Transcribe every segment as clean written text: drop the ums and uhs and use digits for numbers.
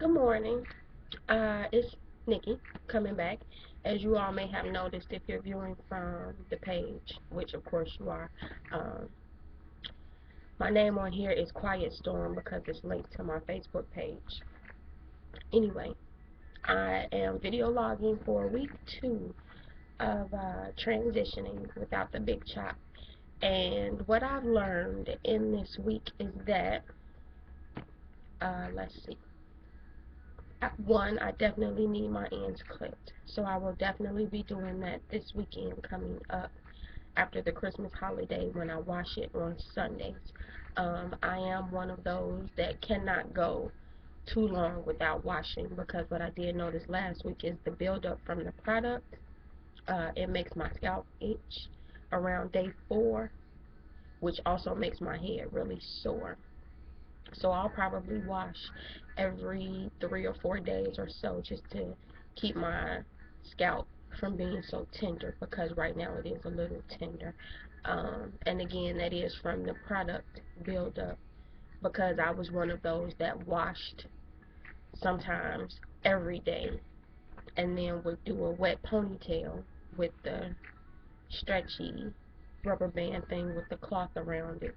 Good morning. It's Nikki coming back. As you all may have noticed if you're viewing from the page, which of course you are, um, my name on here is Quiet Storm because it's linked to my Facebook page. Anyway, I am video logging for week 2 of transitioning without the big chop. And what I've learned in this week is that, let's see. One, I definitely need my ends clipped. So I will definitely be doing that this weekend coming up after the Christmas holiday when I wash it on Sundays. I am one of those that cannot go too long without washing because what I did notice last week is the buildup from the product. It makes my scalp itch around day 4, which also makes my head really sore. So I'll probably wash every 3 or 4 days or so just to keep my scalp from being so tender because right now it is a little tender. And again, that is from the product buildup because I was one of those that washed sometimes every day and then would do a wet ponytail with the stretchy rubber band thing with the cloth around it,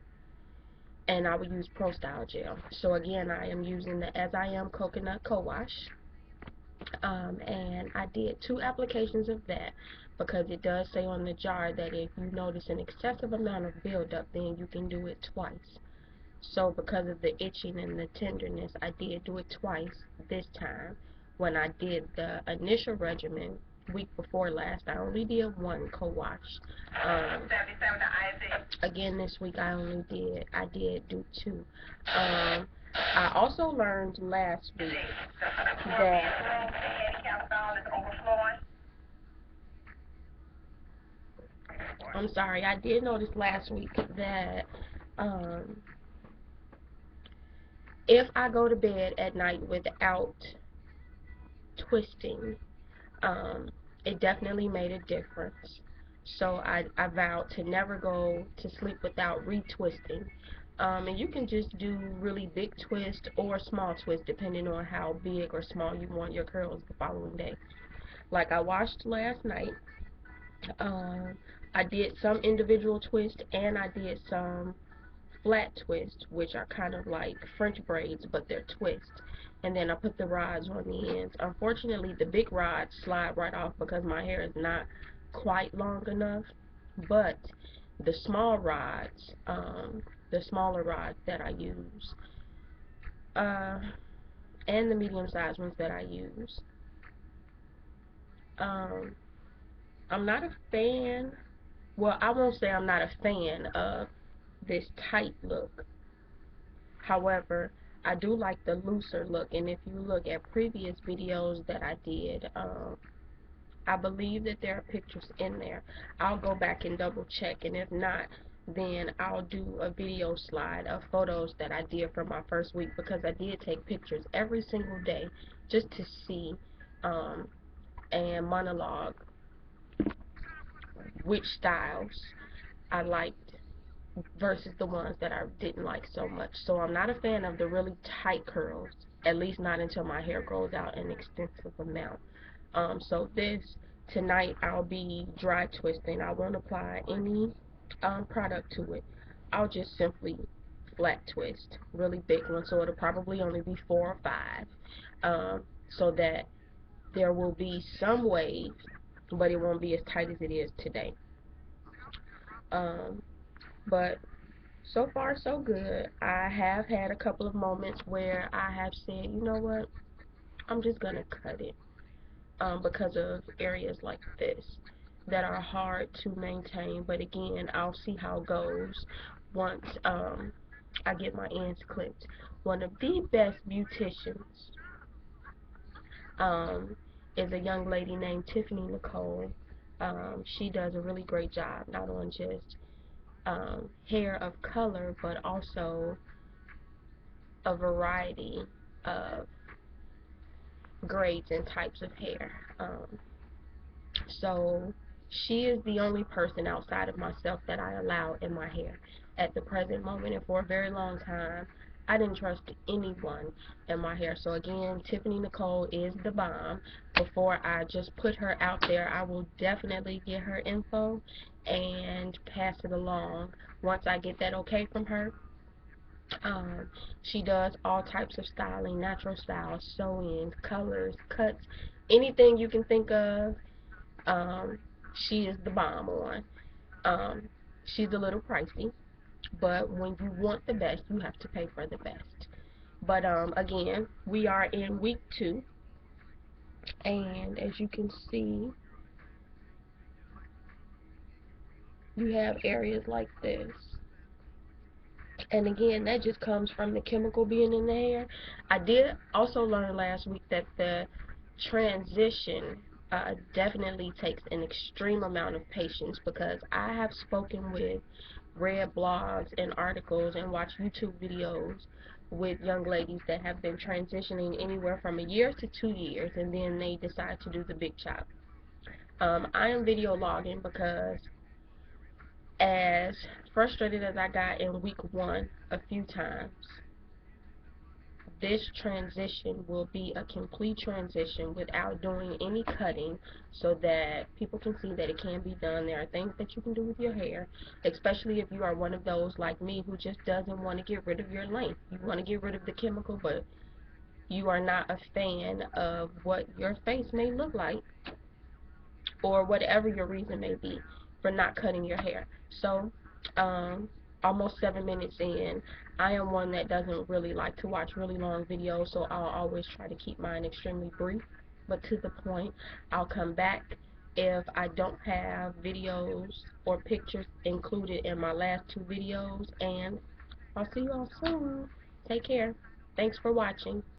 and I would use Pro Style gel. So again, I am using the As I Am Coconut Co-Wash, and I did 2 applications of that because it does say on the jar that if you notice an excessive amount of buildup, then you can do it twice. So because of the itching and the tenderness, I did do it twice this time. When I did the initial regimen week before last, I only did 1 co-wash. Um, Again, this week I did do 2. I also learned last week that I'm sorry, I did notice last week that um, if I go to bed at night without twisting, um, it definitely made a difference. So I vowed to never go to sleep without retwisting. And you can just do really big twist or small twist depending on how big or small you want your curls the following day. Like I washed last night. Um, I did some individual twist and I did some flat twist, which are kind of like French braids, but they're twist. And then I put the rods on the ends. Unfortunately, the big rods slide right off because my hair is not quite long enough. But the small rods, the smaller rods that I use, uh, and the medium-sized ones that I use, um, I'm not a fan. Well, I won't say I'm not a fan of this tight look. However, I do like the looser look, and if you look at previous videos that I did, I believe that there are pictures in there. I'll go back and double check, and if not, then I'll do a video slide of photos that I did for my first week because I did take pictures every single day just to see um, and monologue which styles I liked versus the ones that I didn't like so much. So I'm not a fan of the really tight curls, at least not until my hair grows out an extensive amount. So tonight I'll be dry twisting. I won't apply any product to it. I'll just simply flat twist, really big one. So it'll probably only be 4 or 5, so that there will be some wave, but it won't be as tight as it is today. Um, but so far, so good. I have had a couple of moments where I have said, you know what, I'm just going to cut it because of areas like this that are hard to maintain. But again, I'll see how it goes once I get my ends clipped. One of the best beauticians um, is a young lady named Tiffany Nicole. She does a really great job, not on just hair of color, but also a variety of grades and types of hair. So she is the only person outside of myself that I allow in my hair at the present moment, and for a very long time I didn't trust anyone in my hair. So again, Tiffany Nicole is the bomb. Before I just put her out there, I will definitely get her info and pass it along once I get that okay from her. Um, she does all types of styling, natural styles, sew-ins, colors, cuts, anything you can think of. Um, she is the bomb on. Um, she's a little pricey, but when you want the best, you have to pay for the best. But again, we are in week 2, and as you can see, you have areas like this. And again, that just comes from the chemical being in the hair. I did also learn last week that the transition definitely takes an extreme amount of patience, because I have spoken with, read blogs and articles and watched YouTube videos with young ladies that have been transitioning anywhere from a year to 2 years, and then they decide to do the big chop. I am video logging because, as frustrated as I got in week 1 a few times, this transition will be a complete transition without doing any cutting, so that people can see that it can be done. There are things that you can do with your hair, especially if you are one of those like me who just doesn't want to get rid of your length. You want to get rid of the chemical, but you are not a fan of what your face may look like, or whatever your reason may be for not cutting your hair. So, um, almost 7 minutes in, I am one that doesn't really like to watch really long videos, so I'll always try to keep mine extremely brief, but to the point. I'll come back if I don't have videos or pictures included in my last 2 videos, and I'll see you all soon. Take care. Thanks for watching.